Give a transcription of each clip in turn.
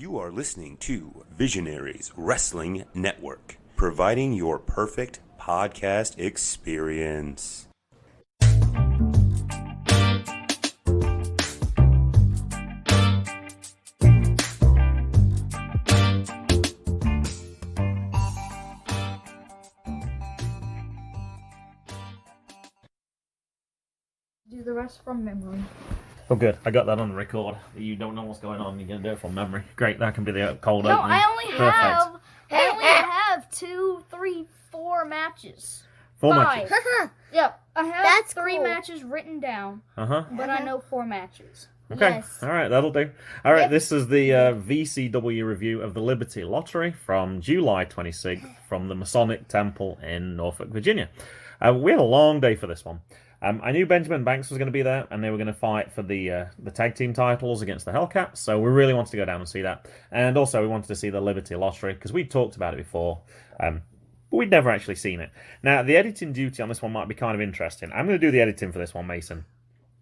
You are listening to Visionaries Wrestling Network, providing your perfect podcast experience. Do the rest from memory. Oh, good. I got that on the record. You don't know what's going on. You're going to do it from memory. Great. That can be the cold No, opening. I only have 2, 3, 4 matches. 4 5. matches. Yep, I have That's 3 cool. matches written down, but I know 4 matches. Okay. Yes. All right. That'll do. All right. Yep. This is the VCW review of the Liberty Lottery from July 26th from the Masonic Temple in Norfolk, Virginia. We had a long day for this one. I knew Benjamin Banks was going to be there, and they were going to fight for the tag team titles against the Hellcats, so we really wanted to go down and see that. And also, we wanted to see the Liberty Lottery, because we'd talked about it before, but we'd never actually seen it. Now, the editing duty on this one might be kind of interesting. I'm going to do the editing for this one, Mason.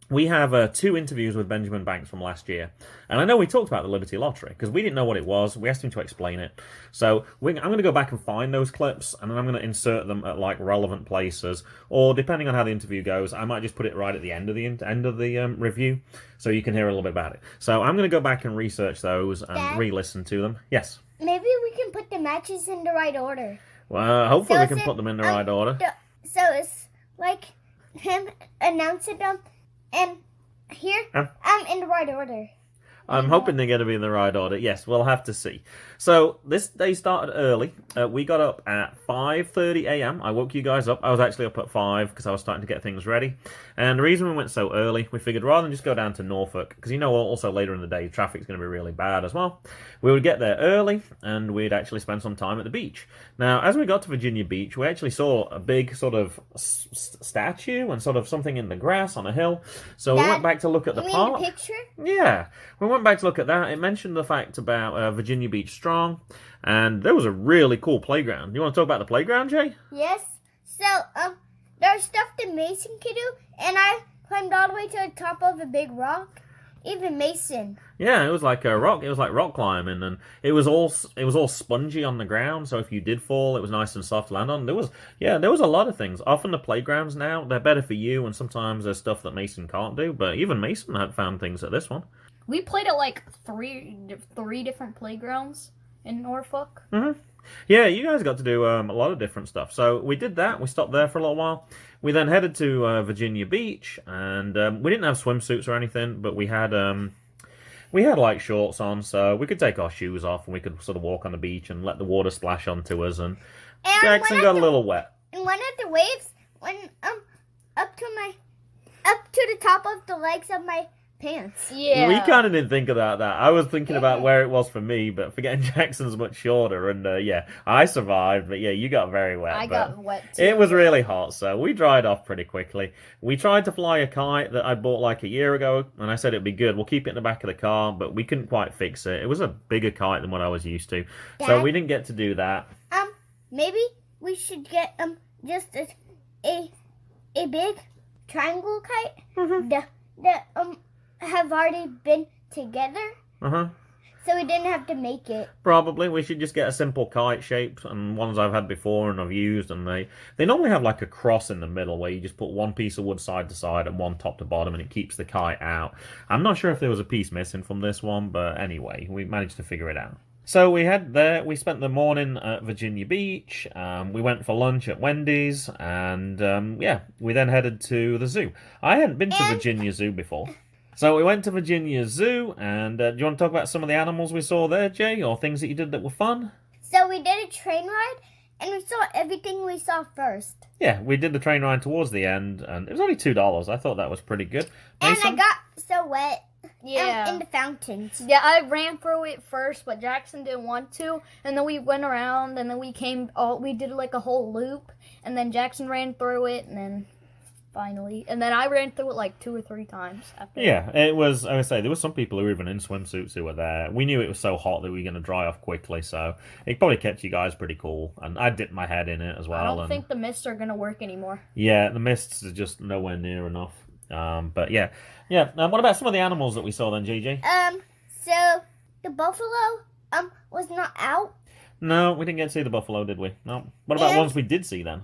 We have 2 interviews with Benjamin Banks from last year. And I know we talked about the Liberty Lottery, because we didn't know what it was. We asked him to explain it. So I'm going to go back and find those clips, and then I'm going to insert them at like relevant places. Or depending on how the interview goes, I might just put it right at the end of the review, so you can hear a little bit about it. So I'm going to go back and research those and Dad? re-listen to them. Yes. Maybe we can put the matches in the right order. Well, hopefully we can it's put them in the right order. So it's like him announcing them, and here I'm in the right order. I'm hoping they're going to be in the right order. Yes, we'll have to see. So, this day started early. We got up at 5:30 a.m. I woke you guys up. I was actually up at 5 because I was starting to get things ready. And the reason we went so early, we figured rather than just go down to Norfolk, because you know also later in the day, traffic's going to be really bad as well, we would get there early and we'd actually spend some time at the beach. Now, as we got to Virginia Beach, we actually saw a big sort of statue and sort of something in the grass on a hill. So we went back to look at the park. You mean the picture? Yeah, we went back to look at that. It mentioned the fact about Virginia Beach Strong, and there was a really cool playground. You want to talk about the playground, Jay? Yes. So there's stuff that Mason could do, and I climbed all the way to the top of a big rock. Even Mason. Yeah, it was like a rock. It was like rock climbing, and it was all spongy on the ground. So if you did fall, it was nice and soft to land on. There was a lot of things. Often the playgrounds now they're better for you, and sometimes there's stuff that Mason can't do. But even Mason had found things at this one. We played at like three different playgrounds in Norfolk. Mm-hmm. Yeah, you guys got to do a lot of different stuff. So we did that. We stopped there for a little while. We then headed to Virginia Beach, and we didn't have swimsuits or anything, but we had like shorts on, so we could take our shoes off and we could sort of walk on the beach and let the water splash onto us. And Jackson got a little wet. And one of the waves went up to the top of the legs of my pants. Yeah. We kind of didn't think about that. I was thinking about where it was for me, but forgetting Jackson's much shorter. And yeah, I survived, but yeah, you got very wet. I got wet too. It was really hot, so we dried off pretty quickly. We tried to fly a kite that I bought like a year ago, and I said it'd be good. We'll keep it in the back of the car, but we couldn't quite fix it. It was a bigger kite than what I was used to, so we didn't get to do that. Maybe we should get just a big triangle kite that have already been together. So we didn't have to make it. Probably. We should just get a simple kite shape, and ones I've had before and I've used, and they normally have like a cross in the middle where you just put one piece of wood side to side and one top to bottom, and it keeps the kite out. I'm not sure if there was a piece missing from this one, but anyway, we managed to figure it out. So we had there, we spent the morning at Virginia Beach, we went for lunch at Wendy's, and yeah, we then headed to the zoo. I hadn't been to Virginia Zoo before. So we went to Virginia Zoo, and do you want to talk about some of the animals we saw there, Jay, or things that you did that were fun? So we did a train ride, and we saw everything we saw first. Yeah, we did the train ride towards the end, and it was only $2. I thought that was pretty good. Mason? And I got so wet. Yeah. In the fountains. Yeah, I ran through it first, but Jackson didn't want to. And then we went around, and then we did like a whole loop, and then Jackson ran through it, and then finally. And then I ran through it like 2 or 3 times after. Yeah, it was, I would say, there were some people who were even in swimsuits who were there. We knew it was so hot that we were going to dry off quickly, so it probably kept you guys pretty cool. And I dipped my head in it as well. I don't think the mists are going to work anymore. Yeah, the mists are just nowhere near enough. But yeah. What about some of the animals that we saw then, Gigi? So the buffalo was not out. No, we didn't get to see the buffalo, did we? No. What about ones we did see then?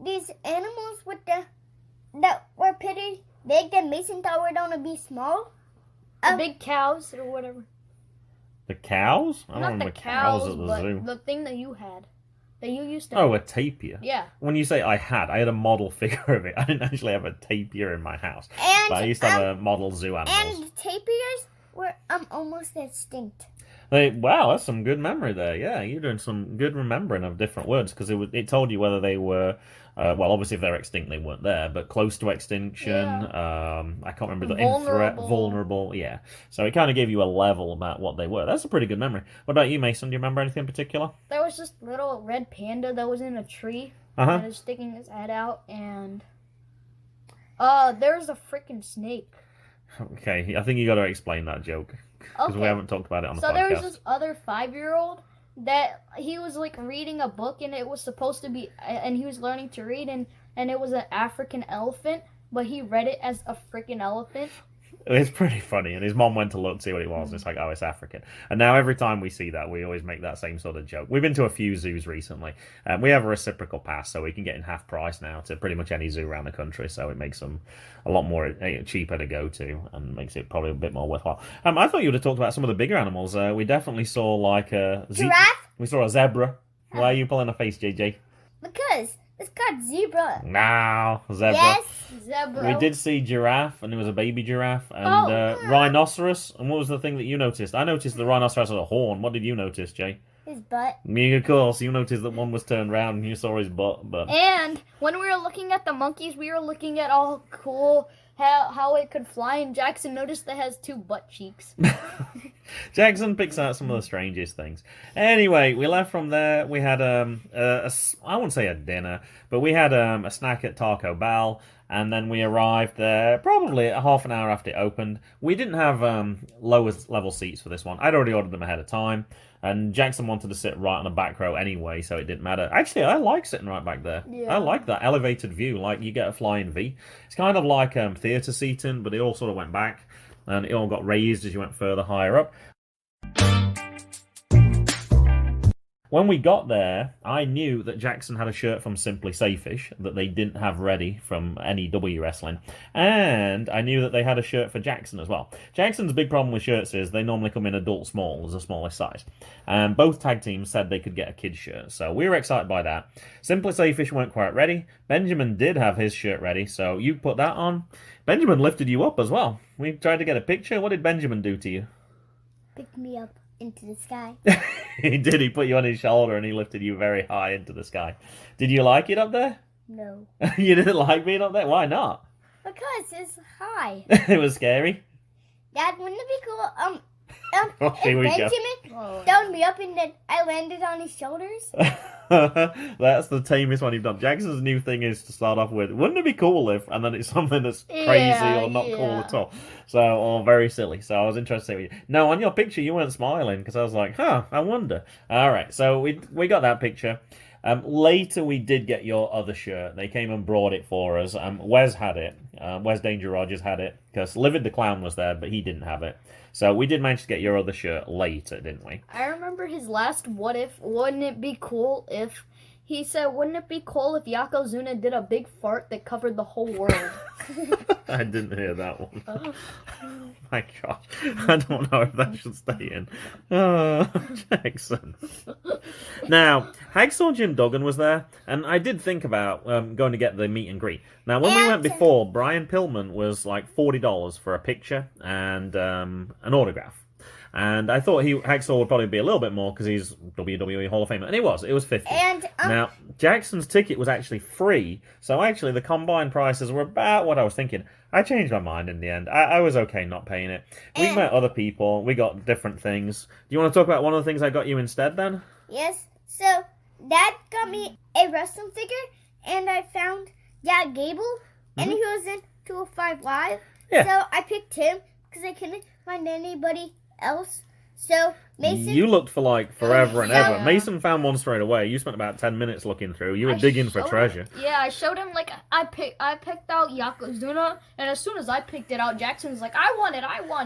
These animals that were pretty big that Mason thought were gonna be small. The big cows or whatever. The cows? I don't Not remember the cows at the but zoo. the thing that you had. That you used to Oh, a tapir. Yeah. When you say I had a model figure of it. I didn't actually have a tapir in my house. And But I used to have a model zoo animals. And the tapirs were almost extinct. Wow, that's some good memory there. Yeah, you're doing some good remembering of different words because it told you whether they were, well, obviously if they're extinct, they weren't there, but close to extinction. Yeah. I can't remember the in threat, vulnerable. Yeah, so it kind of gave you a level about what they were. That's a pretty good memory. What about you, Mason? Do you remember anything in particular? There was this little red panda that was in a tree. Uh-huh. And was sticking his head out, and there's a freaking snake. Okay, I think you got to explain that joke because we haven't talked about it on the podcast. So there was this other 5-year-old that he was like reading a book, and it was supposed to be, and he was learning to read, and it was an African elephant, but he read it as a freaking elephant. It's pretty funny, and his mom went to look to see what it was, and it's like, oh, it's African. And now every time we see that, we always make that same sort of joke. We've been to a few zoos recently. We have a reciprocal pass, so we can get in half price now to pretty much any zoo around the country, so it makes them a lot more cheaper to go to, and makes it probably a bit more worthwhile. I thought you would have talked about some of the bigger animals. We definitely saw like a... Giraffe? We saw a zebra. Why are you pulling a face, JJ? Because it's called zebra. No, zebra. Yes. Zebra. We did see giraffe, and there was a baby giraffe, and rhinoceros. And what was the thing that you noticed? I noticed the rhinoceros had a horn. What did you notice, Jay? His butt. Me, of course. You noticed that one was turned round, and you saw his butt. But And when we were looking at the monkeys, we were looking at all cool how it could fly, and Jackson noticed that it has 2 butt cheeks. Jackson picks out some of the strangest things. Anyway, we left from there. We had I won't say a dinner, but we had a snack at Taco Bell, and then we arrived there probably a half an hour after it opened. We didn't have lowest level seats for this one. I'd already ordered them ahead of time, and Jackson wanted to sit right on the back row anyway, so it didn't matter. Actually, I like sitting right back there. Yeah. I like that elevated view, like you get a Flying V. It's kind of like theatre seating, but it all sort of went back, and it all got raised as you went further higher up. When we got there, I knew that Jackson had a shirt from Simply Safe-ish that they didn't have ready from NEW Wrestling, and I knew that they had a shirt for Jackson as well. Jackson's big problem with shirts is they normally come in adult small as the smallest size, and both tag teams said they could get a kid's shirt, so we were excited by that. Simply Safe-ish weren't quite ready. Benjamin did have his shirt ready, so you put that on. Benjamin lifted you up as well. We tried to get a picture. What did Benjamin do to you? Pick me up into the sky. He did. He put you on his shoulder and he lifted you very high into the sky. Did you like it up there? No. You didn't like being up there? Why not? Because it's high. It was scary. Dad, wouldn't it be cool? Oh, here we if go. Benjamin thrown me up and then I landed on his shoulders. That's the tamest one you've done. Jackson's new thing is to start off with, wouldn't it be cool if, and then it's something that's crazy or not cool at all. So, or very silly. So I was interested with you. No, on your picture you weren't smiling because I was like, I wonder. All right, so we got that picture. Later we did get your other shirt. They came and brought it for us. Wes had it. Wes Danger Rogers had it because Livid the Clown was there, but he didn't have it. So we did manage to get your other shirt later, didn't we? I remember his last what if, wouldn't it be cool if, he said, wouldn't it be cool if Yokozuna did a big fart that covered the whole world? I didn't hear that one. Oh my gosh. I don't know if that should stay in. Jackson. Now, Hacksaw Jim Duggan was there, and I did think about going to get the meet and greet. Now, when we went before, Brian Pillman was like $40 for a picture and an autograph. And I thought Hacksaw would probably be a little bit more because he's WWE Hall of Famer. And it was $50. And now, Jackson's ticket was actually free. So actually, the combined prices were about what I was thinking. I changed my mind in the end. I was okay not paying it. We met other people. We got different things. Do you want to talk about one of the things I got you instead then? Yes. So, Dad got me a wrestling figure, and I found Dad Gable, and he was in 205 Live. Yeah. So, I picked him because I couldn't find anybody else. So Mason, you looked for like forever and ever. Yeah. Mason found one straight away. You spent about 10 minutes looking through. You were digging for treasure. Yeah, I showed him, like, I picked out Yokozuna, and as soon as I picked it out, Jackson was like, I want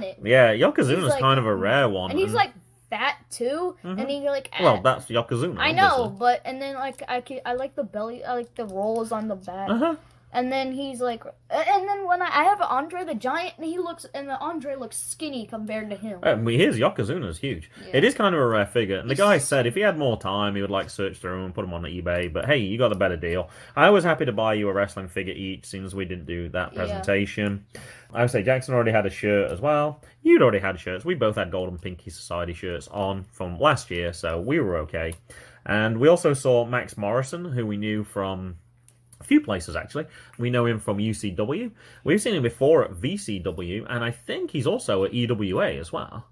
it. Yeah, Yokozuna's He's like- kind of a rare one. And he's like fat too, and he like. Well, that's Yokozuna. I know, obviously. but and then like I like the belly, I like the rolls on the back. And then he's like, and then when I have Andre the Giant, and the Andre looks skinny compared to him. His Yokozuna's huge. Yeah. It is kind of a rare figure. And the guy said if he had more time, he would like search through them and put them on eBay. But hey, you got the better deal. I was happy to buy you a wrestling figure each, since we didn't do that presentation. Yeah. I would say Jackson already had a shirt as well. You'd already had shirts. We both had Golden Pinky Society shirts on from last year, so we were okay. And we also saw Max Morrison, who we knew from a few places, actually. We know him from UCW. We've seen him before at VCW, and I think he's also at EWA as well.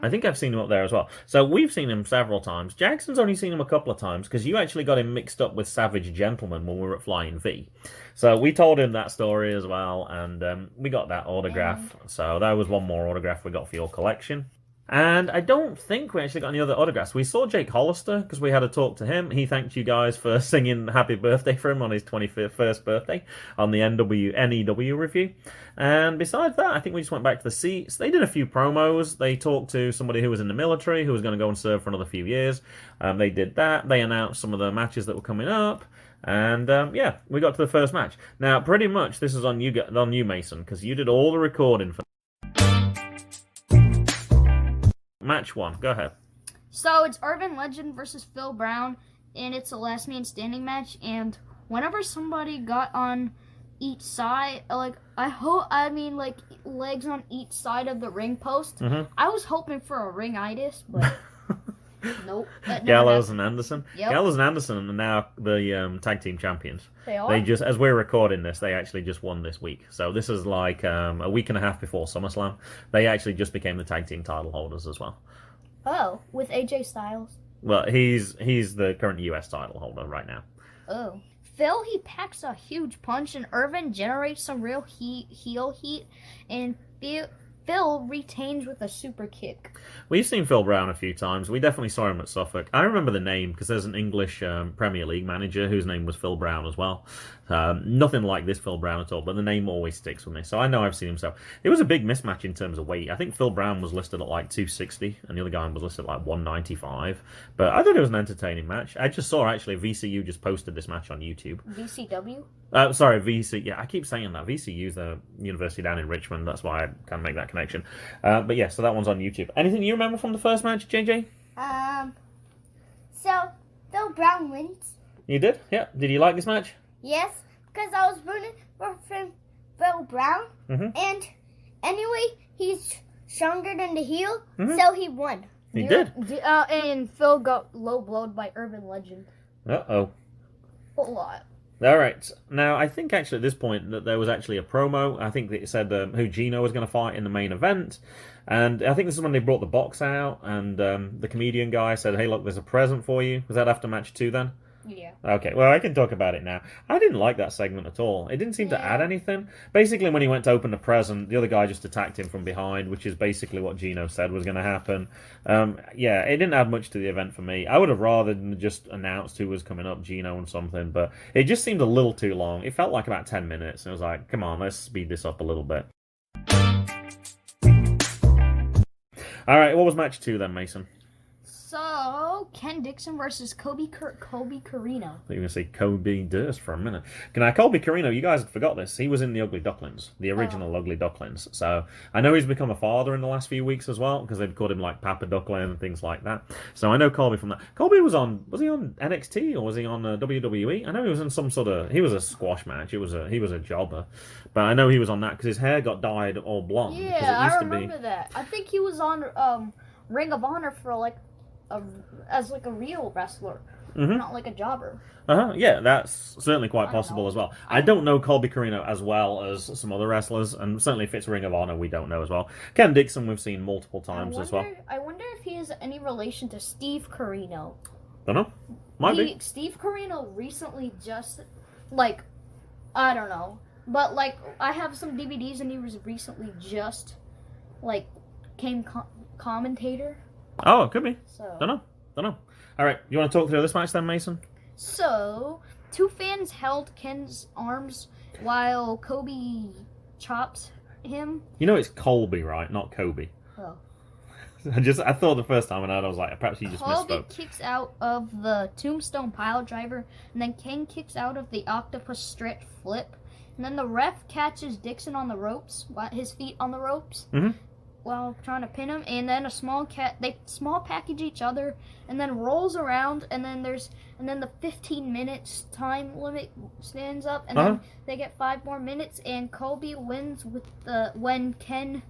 I think I've seen him up there as well. So we've seen him several times. Jackson's only seen him a couple of times, because you actually got him mixed up with Savage Gentleman when we were at Flying V. So we told him that story as well, and we got that autograph. So that was one more autograph we got for your collection. And I don't think we actually got any other autographs. We saw Jake Hollister, because we had a talk to him. He thanked you guys for singing Happy Birthday for him on his 21st birthday on the NEW review. And besides that, I think we just went back to the seats. They did a few promos. They talked to somebody who was in the military, who was going to go and serve for another few years. They did that. They announced some of the matches that were coming up. And, yeah, we got to the first match. Now, pretty much this is on you, Mason, because you did all the recording for Match 1, go ahead. So it's Urban Legend versus Phil Brown, and it's a last man standing match. And whenever somebody got on each side, like legs on each side of the ring post, I was hoping for a ring-itis, but nope. Gallows and Anderson. Yep. Gallows and Anderson are now the tag team champions. They are. They just, as we're recording this, they actually just won this week. So this is like a week and a half before SummerSlam. They actually just became the tag team title holders as well. Oh, with AJ Styles. Well, he's the current US title holder right now. Oh. Phil, he packs a huge punch, and Irvin generates some real heel heat, and Phil retains with a super kick. We've seen Phil Brown a few times. We definitely saw him at Suffolk. I remember the name because there's an English Premier League manager whose name was Phil Brown as well. Nothing like this Phil Brown at all, but the name always sticks with me. So I know I've seen him. So it was a big mismatch in terms of weight. I think Phil Brown was listed at like 260 and the other guy was listed at like 195. But I thought it was an entertaining match. I just saw actually VCU just posted this match on YouTube. VCW? Sorry, VC. Yeah, I keep saying that. VCU's the university down in Richmond. That's why I kind of make that connection. But yeah, so that one's on YouTube. Anything you remember from the first match, JJ? So Phil Brown wins. You did? Yeah. Did you like this match? Yes, because I was rooting for Phil Brown. And anyway, he's stronger than the heel, so he won. He did. And Phil got low blowed by Urban Legend. Uh-oh. A lot. All right. Now, I think actually at this point that there was actually a promo. I think that it said who Gino was going to fight in the main event. And I think this is when they brought the box out and the comedian guy said, hey, look, there's a present for you. Was that after match 2 then? Yeah. Okay, well, I can talk about it now. I didn't like that segment at all. It didn't seem to add anything. Basically, when he went to open the present, the other guy just attacked him from behind, which is basically what Gino said was going to happen. Yeah, it didn't add much to the event for me. I would have rather than just announced who was coming up, Gino and something, but it just seemed a little too long. It felt like about 10 minutes, and I was like, come on, let's speed this up a little bit. All right, what was match 2 then, Mason? So, Ken Dixon versus Colby Corino. I thought you were going to say Colby Durst for a minute. Now, Colby Corino, you guys forgot this. He was in the Ugly Ducklings, the original Ugly Ducklings. So, I know he's become a father in the last few weeks as well, because they've called him like Papa Duckling and things like that. So, I know Colby from that. Colby was he on NXT or was he on WWE? I know he was in some sort of, he was a squash match. He was a jobber. But I know he was on that because his hair got dyed all blonde. Yeah, I remember that. I think he was on Ring of Honor for like, as like a real wrestler, not like a jobber. Yeah, that's certainly quite possible as well. I don't know Colby Corino as well as some other wrestlers, and certainly if it's Ring of Honor, we don't know as well. Ken Dixon, we've seen multiple times as well. I wonder if he has any relation to Steve Corino. Don't know. Might be. Steve Corino recently just, like, I don't know, but like I have some DVDs and he was recently just, like, came commentator. Oh, it could be. So. Don't know. All right, you want to talk through this match then, Mason? So, two fans held Ken's arms while Kobe chops him. You know it's Colby, right? Not Kobe. Oh. I thought the first time I heard, I was like, perhaps you just Colby misspoke. kicks out of the tombstone pile driver, and then King kicks out of the octopus stretch flip, and then the ref catches Dixon on the ropes, his feet on the ropes, while trying to pin him, and then they small package each other, and then rolls around, and then the 15 minutes time limit stands up, and then they get 5 more minutes, and Colby wins when Ken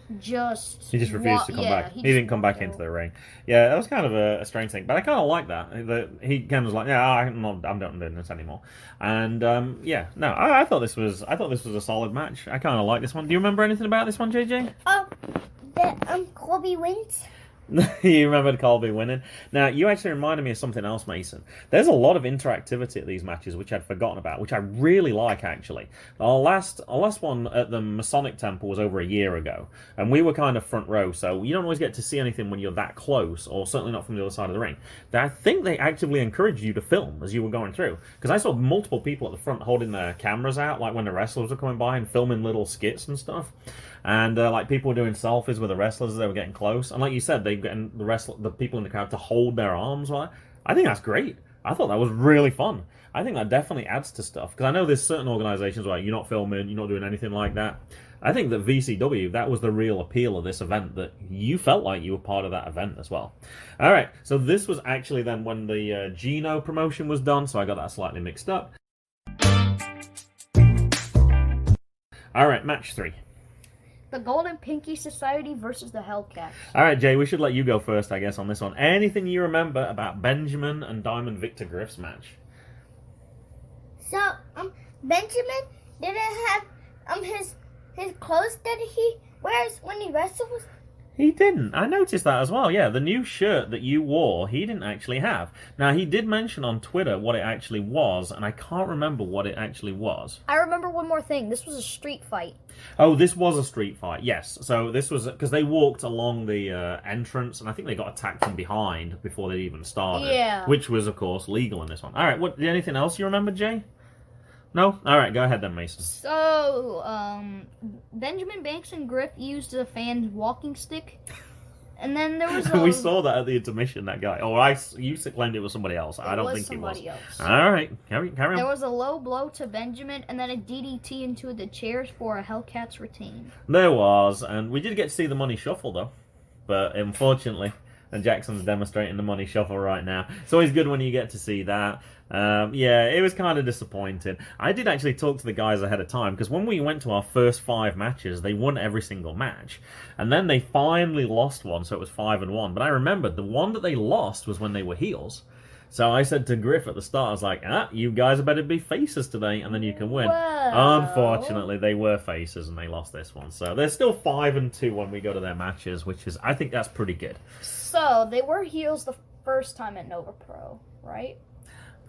he just refused to come back. He didn't come back into the ring. Yeah, that was kind of a strange thing, but I kind of like that. Ken was like, "Yeah, I'm not doing this anymore." And I thought this was a solid match. I kind of like this one. Do you remember anything about this one, JJ? That Colby wins. You remembered Colby winning. Now, you actually reminded me of something else, Mason. There's a lot of interactivity at these matches, which I'd forgotten about, which I really like, actually. Our last one at the Masonic Temple was over a year ago, and we were kind of front row, so you don't always get to see anything when you're that close, or certainly not from the other side of the ring. I think they actively encouraged you to film as you were going through, because I saw multiple people at the front holding their cameras out, like when the wrestlers were coming by and filming little skits and stuff. And like people were doing selfies with the wrestlers as they were getting close. And like you said, they getting the people in the crowd to hold their arms. Right? I think that's great. I thought that was really fun. I think that definitely adds to stuff. Because I know there's certain organizations where you're not filming, you're not doing anything like that. I think that VCW, that was the real appeal of this event, that you felt like you were part of that event as well. All right, so this was actually then when the Gino promotion was done, so I got that slightly mixed up. All right, match 3. The Golden Pinky Society versus the Hellcats. All right, Jay, we should let you go first, I guess, on this one. Anything you remember about Benjamin and Diamond Victor Griff's match? So, Benjamin didn't have his clothes that he wears when he wrestles. He didn't. I noticed that as well, yeah. The new shirt that you wore, he didn't actually have. Now, he did mention on Twitter what it actually was, and I can't remember what it actually was. I remember one more thing. This was a street fight. Oh, this was a street fight, yes. So this was, because they walked along the entrance, and I think they got attacked from behind before they even started. Yeah. Which was, of course, legal in this one. All right, anything else you remember, Jay? No? All right, go ahead then, Mason. So, Benjamin Banks and Griff used a fan's walking stick. And then there was we saw that at the intermission, that guy. Oh, you claimed it was somebody else. I don't think it was. Else. All right, carry on. There was a low blow to Benjamin, and then a DDT into the chairs for a Hellcats retain. There was, and we did get to see the money shuffle, though. But unfortunately, and Jackson's demonstrating the money shuffle right now. It's always good when you get to see that. It was kind of disappointing. I did actually talk to the guys ahead of time, because when we went to our first 5 matches, they won every single match. And then they finally lost one, so it was 5-1. But I remembered the one that they lost was when they were heels. So I said to Griff at the start, I was like, you guys better be faces today, and then you can win. Whoa. Unfortunately, they were faces, and they lost this one. So they're still 5-2 when we go to their matches, which is, I think that's pretty good. So, they were heels the first time at Nova Pro, right?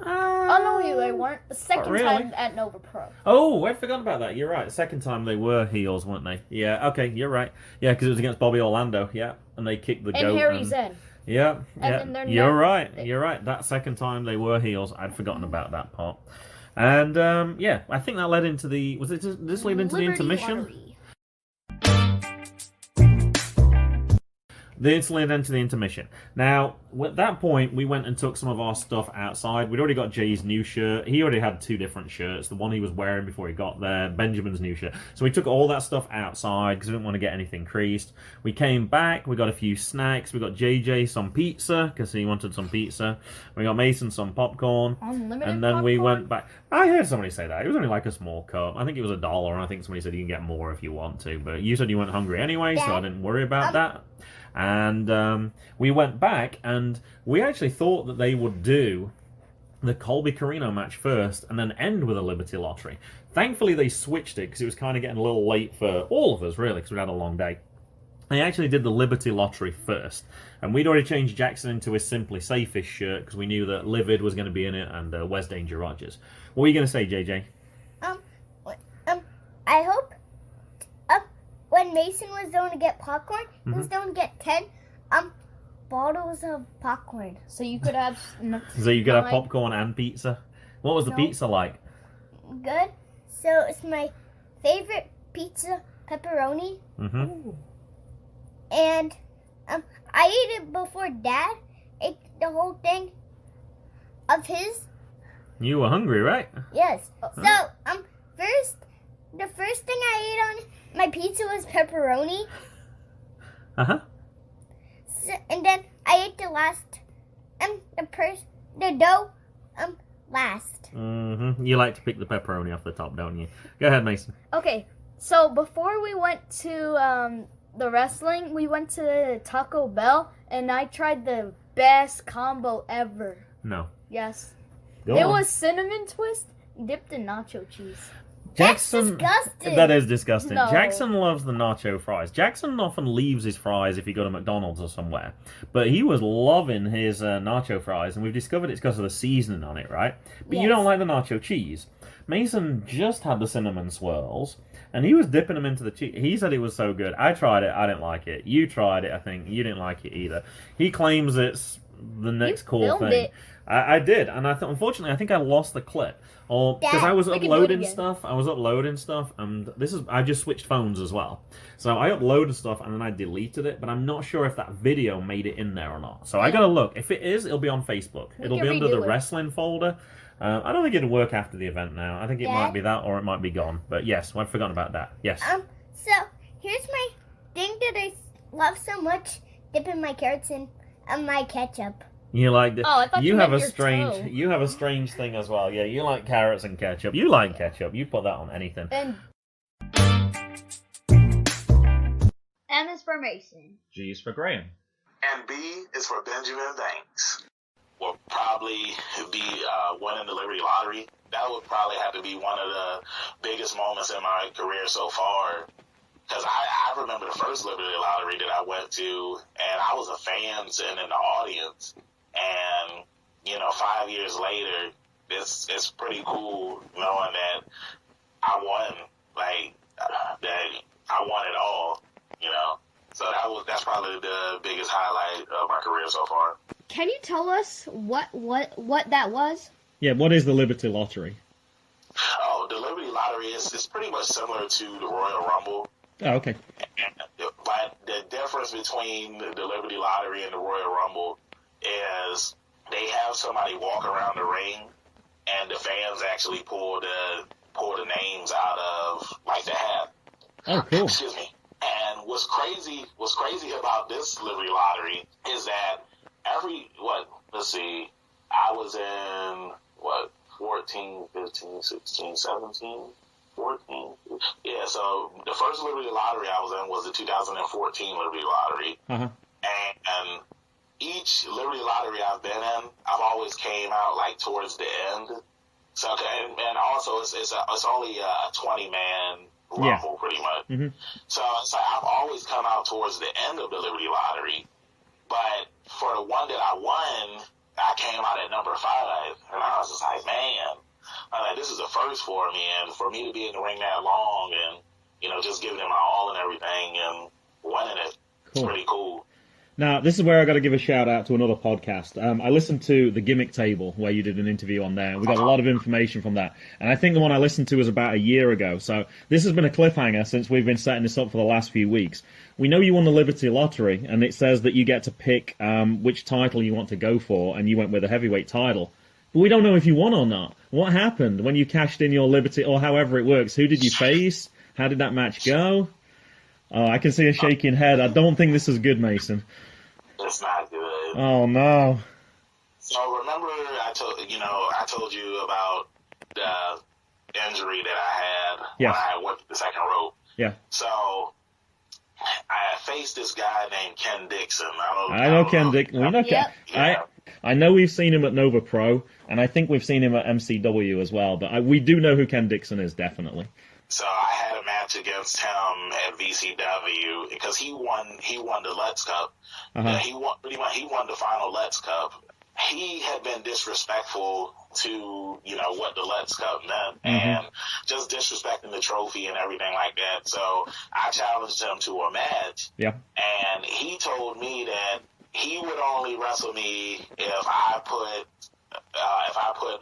Oh, no, they weren't. The second time at Nova Pro. Oh, I'd forgotten about that. You're right. The second time they were heels, weren't they? Yeah, okay, you're right. Yeah, because it was against Bobby Orlando, yeah. And they kicked the goat. And Harry Zen. Yeah, And yeah. You're right. That second time they were heels. I'd forgotten about that part. And, I think that led into the... Did this lead into the intermission? Lottery. This led into the intermission. Now, at that point, we went and took some of our stuff outside. We'd already got Jay's new shirt. He already had 2 different shirts. The one he was wearing before he got there, Benjamin's new shirt. So we took all that stuff outside because we didn't want to get anything creased. We came back. We got a few snacks. We got JJ some pizza because he wanted some pizza. We got Mason some popcorn. Unlimited and then popcorn? we went back. I heard somebody say that. It was only like a small cup. I think it was $1, and I think somebody said you can get more if you want to. But you said you weren't hungry anyway, so I didn't worry about that. And we went back, and we actually thought that they would do the Colby Corino match first and then end with a Liberty Lottery. Thankfully, they switched it because it was kind of getting a little late for all of us, really, because we had a long day. They actually did the Liberty Lottery first, and we'd already changed Jackson into his Simply Safest shirt because we knew that Livid was going to be in it and Wes Danger Rogers. What were you going to say, JJ? I hope when Mason was going to get popcorn, he was going to get 10 bottles of popcorn. So you could have... So you could have popcorn and pizza? What was the pizza like? Good. So it's my favorite pizza, pepperoni. Mm-hmm. And I ate it before Dad ate the whole thing of his. You were hungry, right? Yes. So, the first thing I ate on my pizza was pepperoni. Uh-huh. So, and then I ate the last, the dough, last. Mm-hmm. You like to pick the pepperoni off the top, don't you? Go ahead, Mason. Okay, so before we went to the wrestling, we went to Taco Bell, and I tried the best combo ever. No. Yes. Go It on. was cinnamon twist dipped in nacho cheese. Jackson, That's disgusting. That is disgusting. No. Jackson loves the nacho fries. Jackson often leaves his fries if you go to McDonald's or somewhere. But he was loving his nacho fries, and we've discovered it's because of the seasoning on it, right? But you Yes. don't like the nacho cheese. Mason just had the cinnamon swirls, and he was dipping them into the cheese. He said it was so good. I tried it. I didn't like it. You tried it, I think. You didn't like it either. He claims it's the next cool filmed thing. it. I did, and unfortunately, I think I lost the clip. Or because Dad, I was we can do it uploading again. stuff. And I just switched phones as well. So I uploaded stuff and then I deleted it, but I'm not sure if that video made it in there or not. So I gotta look. If it is, it'll be on Facebook. It'll can be under the redo it. wrestling folder. I don't think it'll work after the event now. I think it Dad? might be that or it might be gone. But yes, I've forgotten about that. Yes. So here's my thing that I love so much: dipping my carrots in my ketchup. You like the, Oh, I thought you have a meant your strange toe. you have a strange thing as well. Yeah, you like carrots and ketchup. You like ketchup. You put that on anything. And M is for Mason. G is for Graham. And B is for Benjamin Banks. Will probably be winning the Liberty Lottery. That would probably have to be one of the biggest moments in my career so far. Because I remember the first Liberty Lottery that I went to, and I was a fan sitting in the audience. And, 5 years later, it's pretty cool knowing that I won, that I won it all, So that's probably the biggest highlight of my career so far. Can you tell us what that was? Yeah, what is the Liberty Lottery? Oh, the Liberty Lottery is pretty much similar to the Royal Rumble. Oh, okay. But the difference between the Liberty Lottery and the Royal Rumble is they have somebody walk around the ring, and the fans actually pull the names out of the hat. Oh, cool. Excuse me. And what's crazy about this Liberty Lottery is that I was in 14, 15, 16, 17. 14. Yeah, so the first Liberty Lottery I was in was the 2014 Liberty Lottery. Uh-huh. And each Liberty Lottery I've been in, I've always came out towards the end. So and also it's only a 20-man rumble pretty much. Mm-hmm. So it's I've always come out towards the end of the Liberty Lottery. But for the one that I won, I came out at number 5, and I was just like, man. This is a first for me, and for me to be in the ring that long and, just giving it my all and everything and winning it, it's pretty cool. Now, this is where I got to give a shout out to another podcast. I listened to the Gimmick Table, where you did an interview on there. We got a lot of information from that. And I think the one I listened to was about a year ago. So this has been a cliffhanger since we've been setting this up for the last few weeks. We know you won the Liberty Lottery, and it says that you get to pick which title you want to go for, and you went with a heavyweight title. But we don't know if you won or not. What happened when you cashed in your Liberty, or however it works? Who did you face? How did that match go? Oh, I can see a shaking head. I don't think this is good, Mason. It's not good. Oh, no. So remember I told you about the injury that I had Yes. when I went to the second rope. Yeah. So I faced this guy named Ken Dixon. I know Ken Dixon. We know Ken. Yeah. I know we've seen him at Nova Pro, and I think we've seen him at MCW as well, but we do know who Ken Dixon is, definitely. So I had a match against him at VCW because he won the Let's Cup. Uh-huh. He won the final Let's Cup. He had been disrespectful to, what the Let's Cup meant, and just disrespecting the trophy and everything like that. So I challenged him to a match. Yeah. And he told me that he would only wrestle me if I put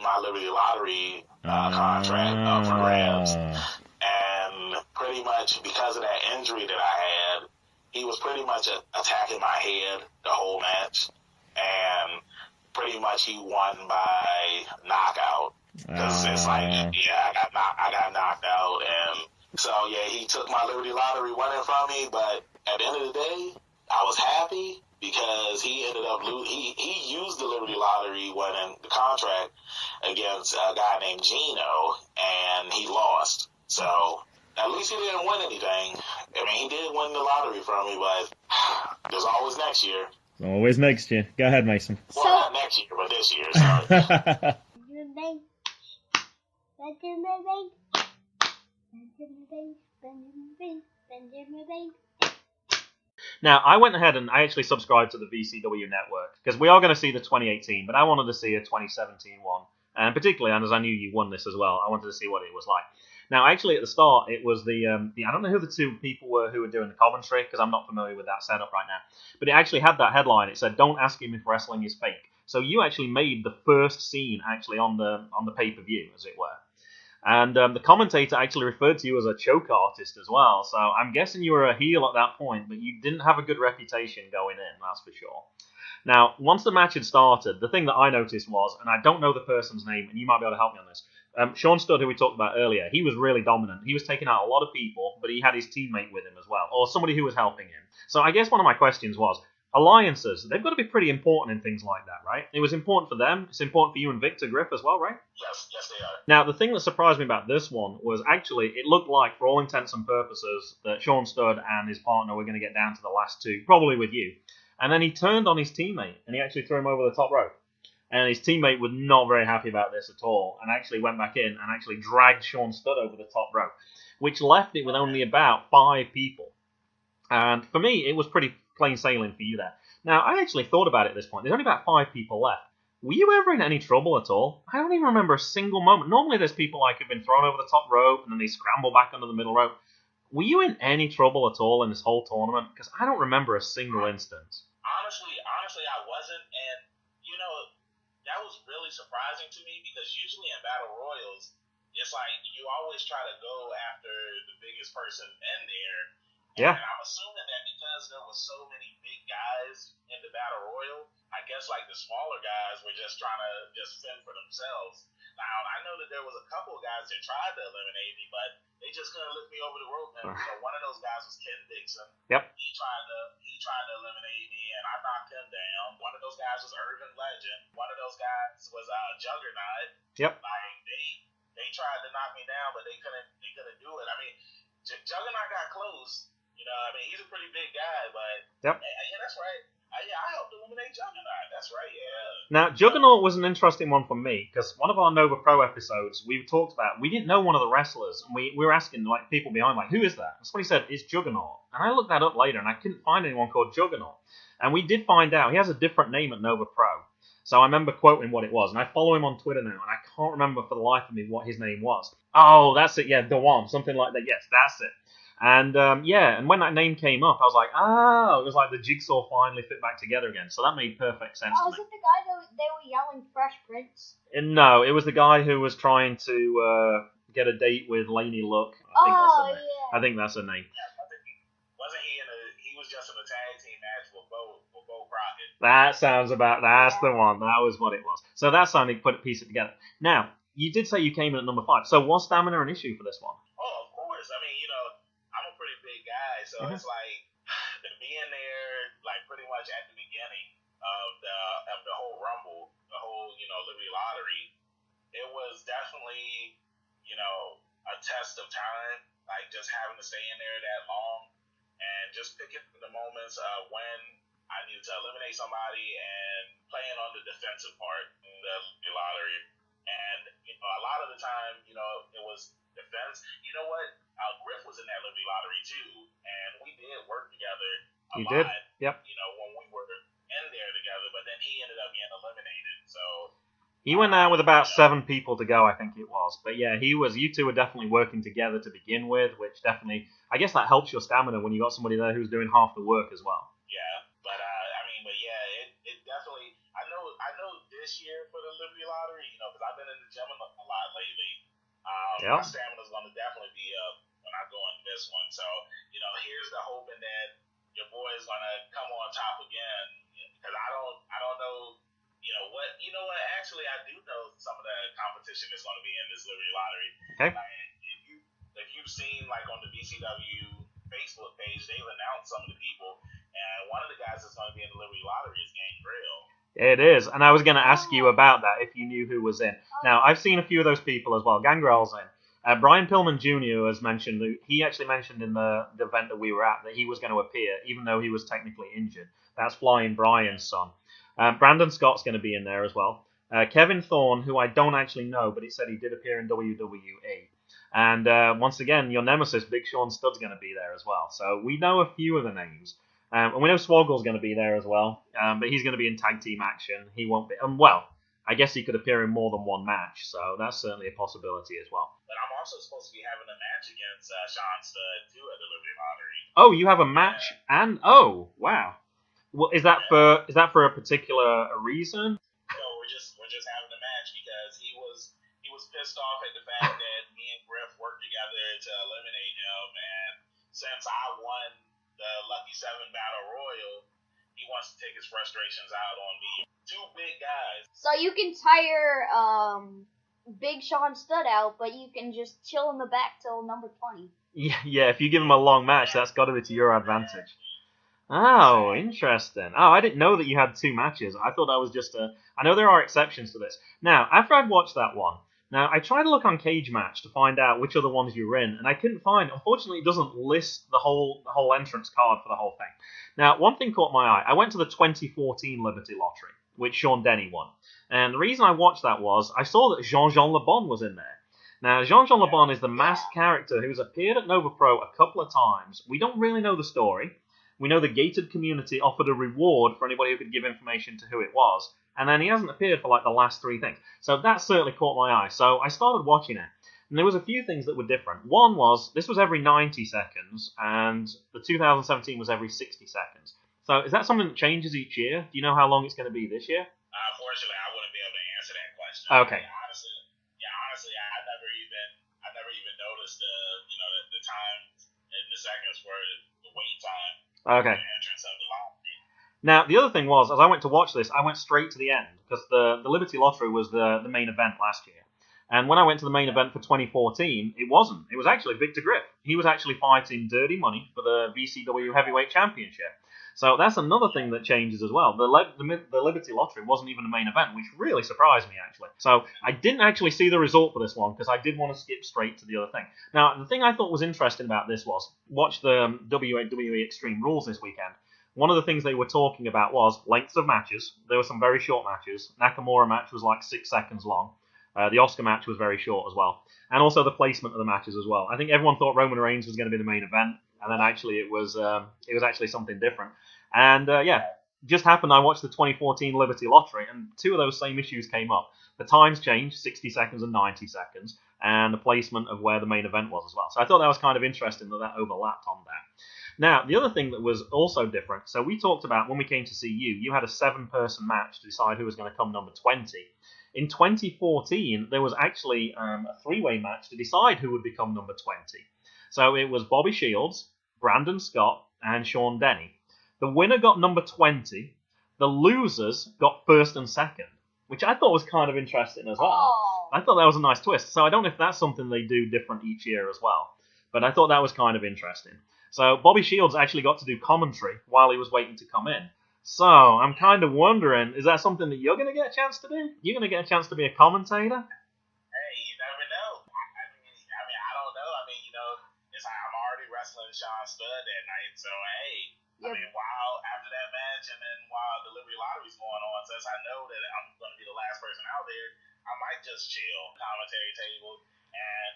my Liberty Lottery contract up for grabs. And pretty much because of that injury that I had, he was pretty much attacking my head the whole match, and pretty much he won by knockout. Because it's like, yeah, I got knocked out, and so yeah, he took my Liberty Lottery winning from me. But at the end of the day, I was happy because he ended up he used the Liberty Lottery winning the contract against a guy named Gino, and he lost. So at least he didn't win anything. I mean, he did win the lottery from me, but there's always next year. Always next year. Go ahead, Mason. Well, not next year, but this year. So. Now, I went ahead and I actually subscribed to the VCW network because we are going to see the 2018, but I wanted to see a 2017 one. And particularly, and as I knew you won this as well, I wanted to see what it was like. Now, actually, at the start, it was the I don't know who the two people were who were doing the commentary because I'm not familiar with that setup right now. But it actually had that headline. It said, "Don't ask him if wrestling is fake." So you actually made the first scene actually on the pay-per-view, as it were. And the commentator actually referred to you as a choke artist as well. So I'm guessing you were a heel at that point, but you didn't have a good reputation going in, that's for sure. Now, once the match had started, the thing that I noticed was, and I don't know the person's name, and you might be able to help me on this, Sean Studd, who we talked about earlier, he was really dominant. He was taking out a lot of people, but he had his teammate with him as well, or somebody who was helping him. So I guess one of my questions was, alliances, they've got to be pretty important in things like that, right? It was important for them. It's important for you and Victor Griff as well, right? Yes, they are. Now, the thing that surprised me about this one was actually it looked like, for all intents and purposes, that Sean Studd and his partner were going to get down to the last two, probably with you. And then he turned on his teammate, and he actually threw him over the top rope. And his teammate was not very happy about this at all, and actually went back in and actually dragged Sean Studd over the top rope, which left it with only about 5 people. And for me, it was pretty plain sailing for you there. Now, I actually thought about it at this point. There's only about 5 people left. Were you ever in any trouble at all? I don't even remember a single moment. Normally there's people like who've been thrown over the top rope and then they scramble back under the middle rope. Were you in any trouble at all in this whole tournament? Because I don't remember a single instance. Honestly, I wasn't, and that was really surprising to me because usually in battle royals, it's like you always try to go after the biggest person in there. Yeah. And I'm assuming that because there was so many big guys in the battle royal, I guess like the smaller guys were just trying to just fend for themselves. Now I know that there was a couple of guys that tried to eliminate me, but they just couldn't lift me over the rope. And one of those guys was Ken Dixon. Yep. He tried to eliminate me, and I knocked him down. One of those guys was Urban Legend. One of those guys was Juggernaut. Yep. Like they tried to knock me down, but they couldn't do it. I mean, Juggernaut got close. I mean, he's a pretty big guy, but yep. Yeah, that's right. I helped eliminate Juggernaut. That's right, yeah. Now, Juggernaut was an interesting one for me, because one of our Nova Pro episodes, we talked about, we didn't know one of the wrestlers, and we were asking like people behind, like, who is that? And somebody said, it's Juggernaut. And I looked that up later, and I couldn't find anyone called Juggernaut. And we did find out, he has a different name at Nova Pro. So I remember quoting what it was, and I follow him on Twitter now, and I can't remember for the life of me what his name was. Oh, that's it, yeah, The One, something like that. Yes, that's it. And and when that name came up, I was like, it was like the jigsaw finally fit back together again. So that made perfect sense to me. Was it the guy that they were yelling Fresh Prince? No, it was the guy who was trying to get a date with Lainey Luck. I think that's her name. Yeah, wasn't he he was just in a tag team match with Bo Crockett. That's the one. That was what it was. So that's how they piece it together. Now, you did say you came in at number 5. So was stamina an issue for this one? Oh, of course. I mean, I'm a pretty big guy, so it's like being there, like pretty much at the beginning of the whole Rumble, the whole Liberty Lottery. It was definitely a test of time, like just having to stay in there that long and just picking the moments when I needed to eliminate somebody and playing on the defensive part in the Liberty Lottery. And a lot of the time, it was defense. You know what? Griff was in that Liberty Lottery too, and we did work together a lot. Did? Yep. When we were in there together, but then he ended up getting eliminated. So he went out with about 7 people to go, I think it was. But yeah, you two were definitely working together to begin with, which definitely, I guess that helps your stamina when you got somebody there who's doing half the work as well. Yeah, but it definitely. I know this year for the Liberty Lottery, because I've been in the gym a lot lately. My stamina's going to definitely be up when I go into this one. So, here's the hoping that, your boy is gonna come on top again. Because I don't know. You know what? Actually, I do know some of the competition that's going to be in this Liberty Lottery. Okay. If you've seen like on the VCW Facebook page, they've announced some of the people, and one of the guys that's going to be in the Liberty Lottery is Gangrel. It is, and I was going to ask you about that if you knew who was in. Now, I've seen a few of those people as well. Gangrel's in. Brian Pillman Jr. has mentioned, he actually mentioned in the event that we were at that he was going to appear, even though he was technically injured. That's Flying Brian's son. Brandon Scott's going to be in there as well. Kevin Thorne, who I don't actually know, but he said he did appear in WWE. And once again, your nemesis, Big Sean Studd's going to be there as well. So we know a few of the names. And we know Swoggle's going to be there as well. But he's going to be in tag team action. He won't be... well, I guess he could appear in more than one match. So that's certainly a possibility as well. But I'm also supposed to be having a match against Sean Studd, too, at the Liberty Lottery. Oh, you have a match and... Oh, wow. Well, is that for a particular reason? No, we're just having a match because he was pissed off at the fact that me and Griff worked together to eliminate him, and since I won the Lucky 7 Battle Royal, he wants to take his frustrations out on me. Two big guys. So you can tire Big Sean Studd out, but you can just chill in the back till number 20. Yeah, if you give him a long match, that's got to be to your advantage. Oh, interesting. Oh, I didn't know that you had two matches. I thought that was just a... I know there are exceptions to this. Now, after I'd watched that one, now I tried to look on Cage Match to find out which other ones you were in, and I couldn't find... Unfortunately, it doesn't list the whole entrance card for the whole thing. Now, one thing caught my eye. I went to the 2014 Liberty Lottery, which Sean Denny won. And the reason I watched that was I saw that Jean-Jean Le Bon was in there. Now, Jean-Jean Le Bon is the masked character who's appeared at Nova Pro a couple of times. We don't really know the story. We know the gated community offered a reward for anybody who could give information to who it was, and then he hasn't appeared for like the last three things. So that certainly caught my eye. So I started watching it, and there was a few things that were different. One was, this was every 90 seconds, and the 2017 was every 60 seconds. So is that something that changes each year? Do you know how long it's going to be this year? Unfortunately, I wouldn't be able to answer that question. Okay. Honestly, I never even noticed the time and the seconds for the wait time. Okay. Now, the other thing was, as I went to watch this, I went straight to the end, because the Liberty Lottery was the main event last year. And when I went to the main event for 2014, it wasn't. It was actually Victor Griff. He was actually fighting Dirty Money for the VCW Heavyweight Championship. So that's another thing that changes as well. The Liberty Lottery wasn't even a main event, which really surprised me, actually. So I didn't actually see the result for this one, because I did want to skip straight to the other thing. Now, the thing I thought was interesting about this was, watch the WWE Extreme Rules this weekend. One of the things they were talking about was lengths of matches. There were some very short matches. Nakamura match was like 6 seconds long. The Oscar match was very short as well. And also the placement of the matches as well. I think everyone thought Roman Reigns was going to be the main event, and then actually it was actually something different. And just happened I watched the 2014 Liberty Lottery, and two of those same issues came up. The times changed, 60 seconds and 90 seconds, and the placement of where the main event was as well. So I thought that was kind of interesting that overlapped on that. Now, the other thing that was also different, so we talked about when we came to see you had a 7-person match to decide who was going to come number 20. In 2014, there was actually a 3-way match to decide who would become number 20. So it was Bobby Shields, Brandon Scott, and Sean Denny. The winner got number 20. The losers got first and second, which I thought was kind of interesting as well. Oh. I thought that was a nice twist. So I don't know if that's something they do different each year as well. But I thought that was kind of interesting. So Bobby Shields actually got to do commentary while he was waiting to come in. So I'm kind of wondering, is that something that you're going to get a chance to do? You're going to get a chance to be a commentator? Hey, you never know. I don't know. It's like I'm already wrestling Sean Studd that night, so hey. Yep. While after that match and then while the Liberty Lottery's going on, since I know that I'm going to be the last person out there, I might just chill commentary table. And,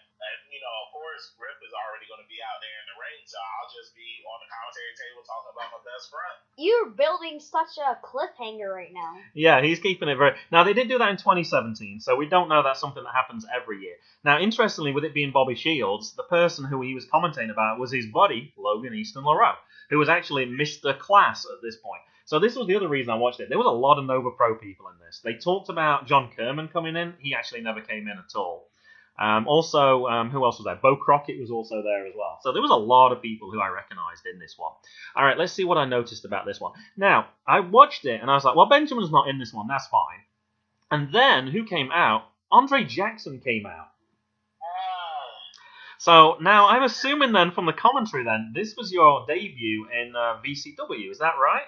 of course, Griff is already going to be out there in the ring, so I'll just be on the commentary table talking about my best friend. You're building such a cliffhanger right now. Yeah, he's keeping it very... Now, they did do that in 2017, so we don't know that's something that happens every year. Now, interestingly, with it being Bobby Shields, the person who he was commentating about was his buddy, Logan Easton LaRoe, who was actually Mr. Class at this point. So this was the other reason I watched it. There was a lot of Nova Pro people in this. They talked about John Kerman coming in. He actually never came in at all. Also, who else was there? Bo Crockett was also there as well. So there was a lot of people who I recognised in this one. All right, let's see what I noticed about this one. Now, I watched it and I was like, well, Benjamin's not in this one. That's fine. And then, who came out? Andre Jackson came out. So now I'm assuming then from the commentary then, this was your debut in VCW, is that right?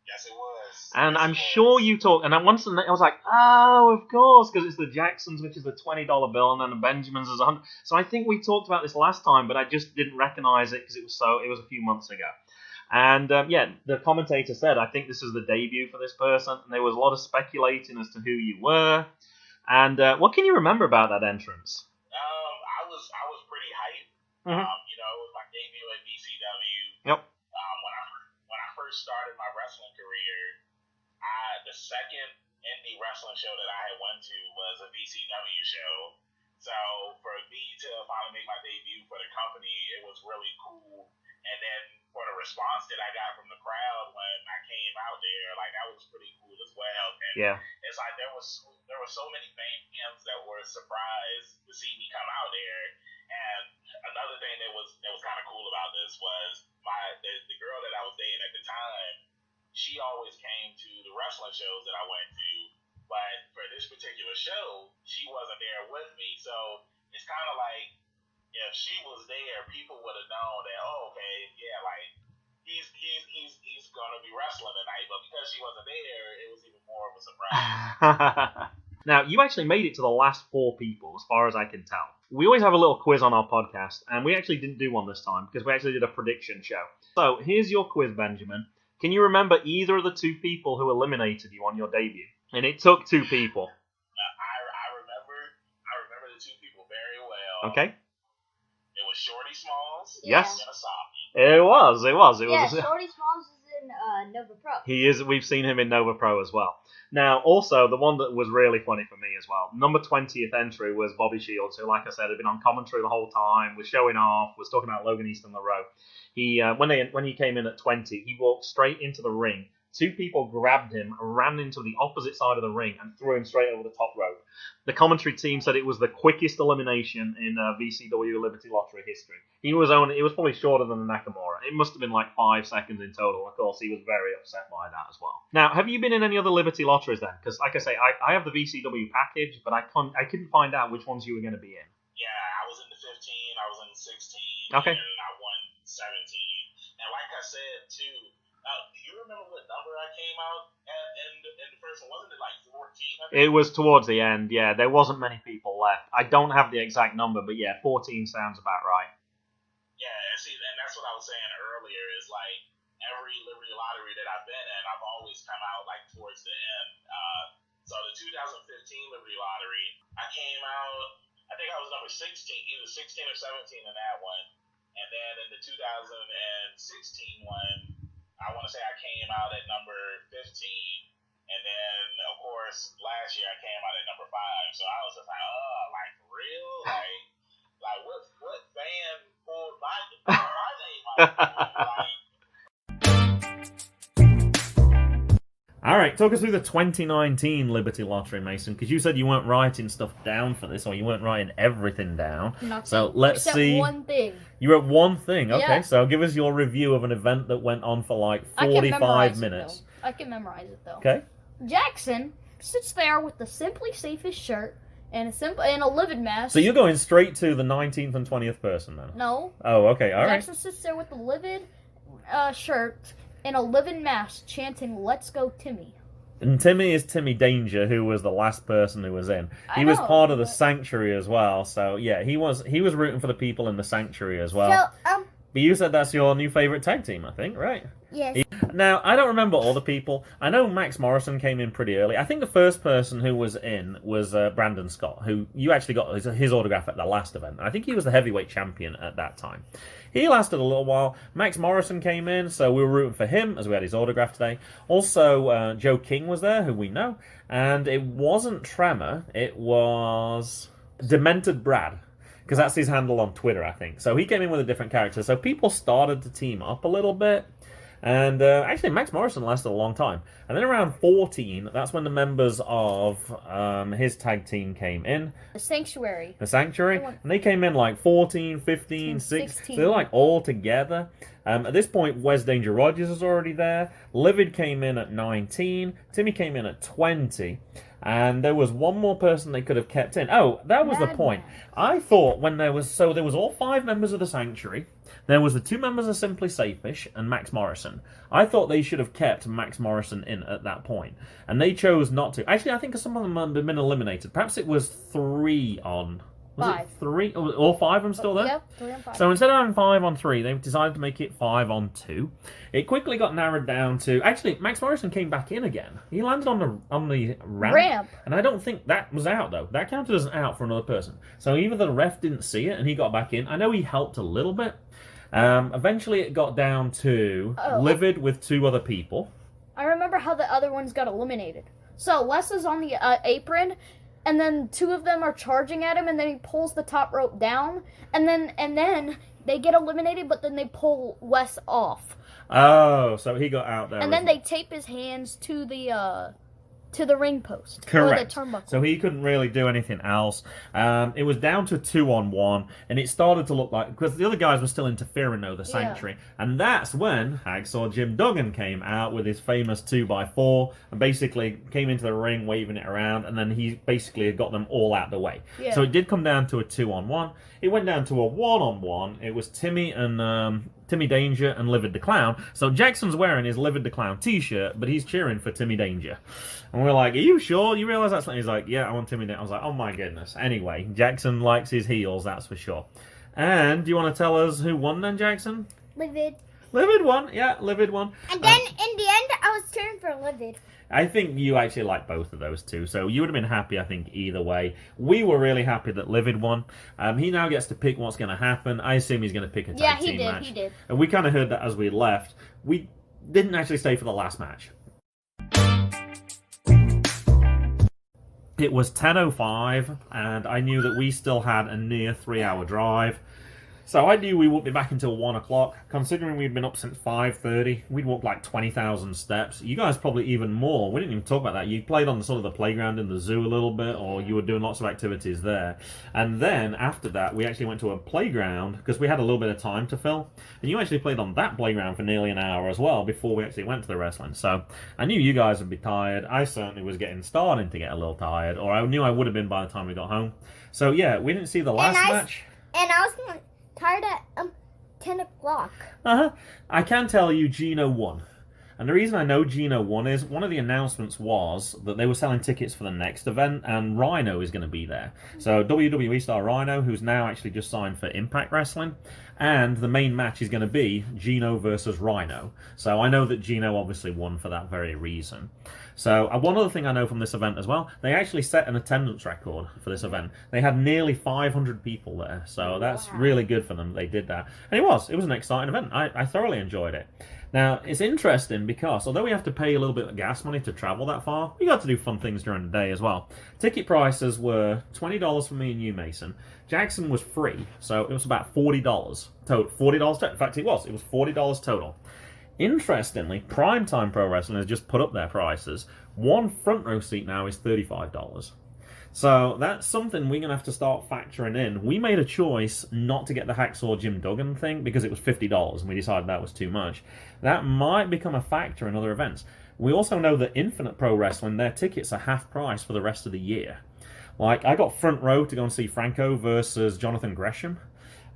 Yes, it was. And I'm sure you talked, and I was like, oh, of course, because it's the Jacksons, which is the $20 bill, and then the Benjamins is 100. So I think we talked about this last time, but I just didn't recognise it because it was a few months ago. And the commentator said, I think this is the debut for this person, and there was a lot of speculating as to who you were. And what can you remember about that entrance? I was pretty hyped. Mm-hmm. It was my debut at VCW. Yep. When I first started my wrestling career, the second indie wrestling show that I had went to was a VCW show. So for me to finally make my debut for the company, it was really cool. And then for the response that I got from the crowd when I came out there, like that was pretty cool as well. And it's like there were so many fans that were surprised to see me come out there. And another thing that was kind of cool about this was the girl that I was dating at the time. She always came to the wrestling shows that I went to, but for this particular show, she wasn't there with me. So it's kind of like, if she was there, people would have known that, oh, okay, yeah, like he's gonna be wrestling tonight. But because she wasn't there, it was even more of a surprise. Now, you actually made it to the last 4 people, as far as I can tell. We always have a little quiz on our podcast, and we actually didn't do one this time because we actually did a prediction show. So here's your quiz, Benjamin. Can you remember either of the 2 people who eliminated you on your debut? And it took 2 people. I remember the 2 people very well. Okay. It was Shorty Smalls. Yes. And Asami. It was. Yeah, Shorty Smalls is in Nova Pro. He is. We've seen him in Nova Pro as well. Now, also, the one that was really funny for me as well, number 20th entry was Bobby Shields, who, like I said, had been on commentary the whole time, was showing off, was talking about Logan East on the road. He when he came in at 20, he walked straight into the ring. 2 people grabbed him, ran into the opposite side of the ring, and threw him straight over the top rope. The commentary team said it was the quickest elimination in VCW Liberty Lottery history. It was probably shorter than the Nakamura. It must have been like 5 seconds in total. Of course, he was very upset by that as well. Now, have you been in any other Liberty Lotteries then? Because, like I say, I have the VCW package, but I couldn't find out which ones you were going to be in. Yeah, I was in the 15, I was in the 16, okay. And I won 17. And like I said, too, do you remember what number I came out in the first one? Wasn't it like 14? It was towards the end, yeah. There wasn't many people left. I don't have the exact number, but yeah, 14 sounds about right. Yeah, and that's what I was saying earlier, is like every Liberty Lottery that I've been in, I've always come out like towards the end. So the 2015 Liberty Lottery, I came out, I think I was number 16, either 16 or 17 in that one. And then in the 2016 one, I want to say I came out at number 15, and then, of course, last year I came out at number 5, so I was just like, oh, like, for real? Like what fan pulled my name out? All right, talk us through the 2019 Liberty Lottery, Mason, because you said you weren't writing stuff down for this, or you weren't writing everything down. Nothing. So let's see. One thing. You wrote one thing, okay. Yeah. So give us your review of an event that went on for like 45 minutes. I can memorize it though. Okay. Jackson sits there with the Simply Safest shirt and a livid mask. So you're going straight to the 19th and 20th person then? No. Oh, okay, all right. Jackson sits there with the livid shirt and a livid mask, chanting "Let's go, Timmy." And Timmy is Timmy Danger, who was the last person who was in. He was part of the Sanctuary as well, so yeah, he was rooting for the people in the Sanctuary as well. So, But you said that's your new favourite tag team, I think, right? yes. Now, I don't remember all the people. I know Max Morrison came in pretty early. I think the first person who was in was Brandon Scott, who you actually got his autograph at the last event. I think he was the heavyweight champion at that time. He lasted a little while. Max Morrison came in, so we were rooting for him as we had his autograph today. Also, Joe King was there, who we know. And it wasn't Tremor, it was Demented Brad, because that's his handle on Twitter, I think. So he came in with a different character. So people started to team up a little bit. And actually, Max Morrison lasted a long time. And then around 14, that's when the members of his tag team came in. The Sanctuary. The Sanctuary. And they came in like 14, 15, 16. So they're like all together. At this point, Wes Danger Rogers is already there. Livid came in at 19. Timmy came in at 20. And there was one more person they could have kept in. Oh, that was the point. I thought when there was all 5 members of the Sanctuary. There was the 2 members of Simply Safe-ish and Max Morrison. I thought they should have kept Max Morrison in at that point. And they chose not to. Actually, I think some of them had been eliminated. Perhaps it was 3 on... Was 5. it 3? All 5 of them still there? Yep, 3 on 5. So instead of having 5 on 3, they decided to make it 5 on 2. It quickly got narrowed down to... Actually, Max Morrison came back in again. He landed on the ramp. And I don't think that was out, though. That counted as an out for another person. So either the ref didn't see it and he got back in. I know he helped a little bit. Eventually it got down to Livid with 2 other people. I remember how the other ones got eliminated. So Wes is on the apron, and then 2 of them are charging at him, and then he pulls the top rope down, and then they get eliminated, but then they pull Wes off. Oh, so he got out there. And then they tape his hands to the ring post. Correct. Or the turnbuckle. So he couldn't really do anything else. It was down to 2-on-1, and it started to look like... Because the other guys were still interfering, though, the Sanctuary. Yeah. And that's when Hacksaw Jim Duggan came out with his famous 2x4, and basically came into the ring waving it around, and then he basically had got them all out the way. Yeah. So it did come down to a 2-on-1. It went down to a 1-on-1. It was Timmy and... Timmy Danger and Livid the Clown. So Jackson's wearing his Livid the Clown t-shirt, but he's cheering for Timmy Danger. And we're like, are you sure? You realise that's... He's like, yeah, I want Timmy Danger. I was like, oh my goodness. Anyway, Jackson likes his heels, that's for sure. And do you want to tell us who won then, Jackson? Livid. Livid won, yeah, Livid won. And then in the end, I was cheering for Livid. I think you actually like both of those two, so you would have been happy, I think, either way. We were really happy that Livid won. He now gets to pick what's going to happen. I assume he's going to pick a tag team match. Yeah, he did. And we kind of heard that as we left. We didn't actually stay for the last match. It was 10:05, and I knew that we still had a near 3-hour drive. So I knew we wouldn't be back until 1 o'clock. Considering we'd been up since 5:30, we'd walked like 20,000 steps. You guys probably even more. We didn't even talk about that. You played on the playground in the zoo a little bit, or you were doing lots of activities there. And then after that, we actually went to a playground because we had a little bit of time to fill. And you actually played on that playground for nearly an hour as well before we actually went to the wrestling. So I knew you guys would be tired. I certainly was starting to get a little tired, or I knew I would have been by the time we got home. So yeah, we didn't see the last match. And I was tired at 10 o'clock. I can tell you Gino won. And the reason I know Gino won is one of the announcements was that they were selling tickets for the next event, and Rhino is going to be there. So WWE star Rhino, who's now actually just signed for Impact Wrestling, and the main match is going to be Gino versus Rhino. So I know that Gino obviously won for that very reason. So one other thing I know from this event as well, they actually set an attendance record for this event. They had nearly 500 people there, so that's really good for them. They did that. And it was an exciting event. I thoroughly enjoyed it. Now, it's interesting because although we have to pay a little bit of gas money to travel that far, we got to do fun things during the day as well. Ticket prices were $20 for me and you, Mason. Jackson was free, so it was about $40 total. $40 in fact, it was $40 total. Interestingly, Primetime Pro Wrestling has just put up their prices. One front row seat now is $35. So that's something we're going to have to start factoring in. We made a choice not to get the Hacksaw Jim Duggan thing because it was $50 and we decided that was too much. That might become a factor in other events. We also know that Infinite Pro Wrestling, their tickets are half price for the rest of the year. Like, I got front row to go and see Franco versus Jonathan Gresham.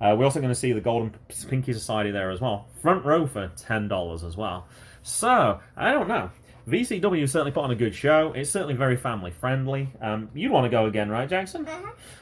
We're also going to see the Golden Pinky Society there as well. Front row for $10 as well. So, I don't know. VCW certainly put on a good show. It's certainly very family friendly. You'd want to go again, right, Jackson?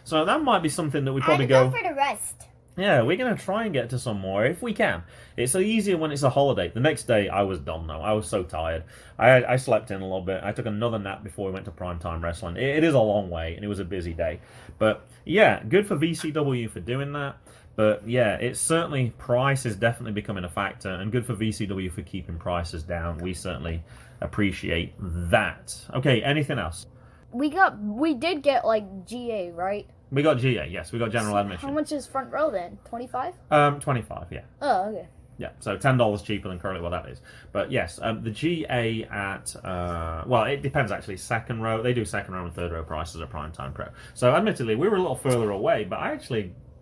So that might be something that we probably go for the rest. Yeah, we're going to try and get to some more if we can. It's easier when it's a holiday. The next day, I was done, though. I was so tired. I slept in a little bit. I took another nap before we went to Primetime Wrestling. It is a long way, and it was a busy day. But, yeah, good for VCW for doing that. But, yeah, it's certainly, price is definitely becoming a factor, and good for VCW for keeping prices down. We certainly appreciate that. Okay, anything else? We did get, like, GA, right? We got GA, yes. We got general admission. How much is front row then? 25? 25, yeah. Oh, okay. Yeah, so $10 cheaper than currently what that is. But yes, the GA at, well, it depends actually, second row. They do second row and third row prices at Primetime Pro. So admittedly, we were a little further away, but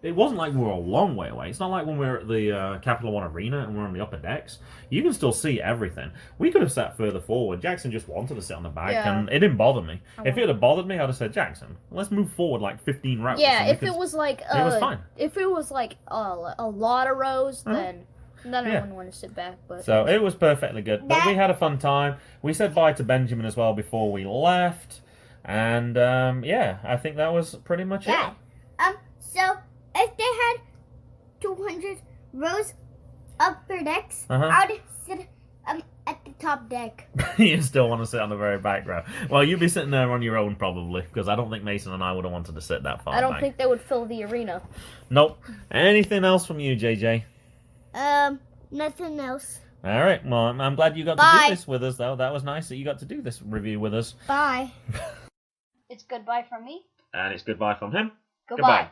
it wasn't like we were a long way away. It's not like when we were at the Capital One Arena and we're on the upper decks. You can still see everything. We could have sat further forward. Jackson just wanted to sit on the back, and it didn't bother me. If it had bothered me, I'd have said, Jackson, let's move forward like 15 rows. Yeah, if it was like it was fine. If it was like a lot of rows, then I wouldn't want to sit back. But so it was perfectly good. But we had a fun time. We said bye to Benjamin as well before we left, and I think that was pretty much it. So if they had 200 rows upper decks, I'd sit at the top deck. You still want to sit on the very back row. Well, you'd be sitting there on your own probably, because I don't think Mason and I would have wanted to sit that far I don't back. think they would fill the arena. Nope. Anything else from you, JJ? Nothing else. All right. Well, I'm glad you got to do this with us, though. That was nice that you got to do this review with us. Bye. It's goodbye from me. And it's goodbye from him. Goodbye.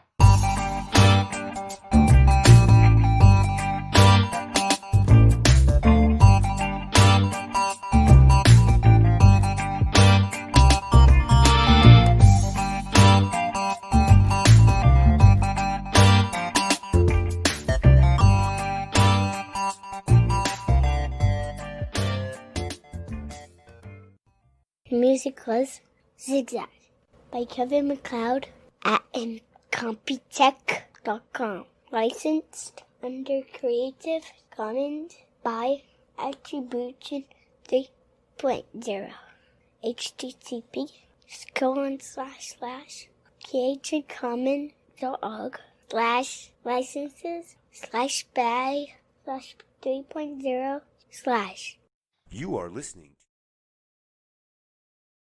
The music was Zigzag by Kevin MacLeod at Incompetech.com. Licensed under Creative Commons by Attribution 3.0. http://creativecommons.org/licenses/by/3.0/ You are listening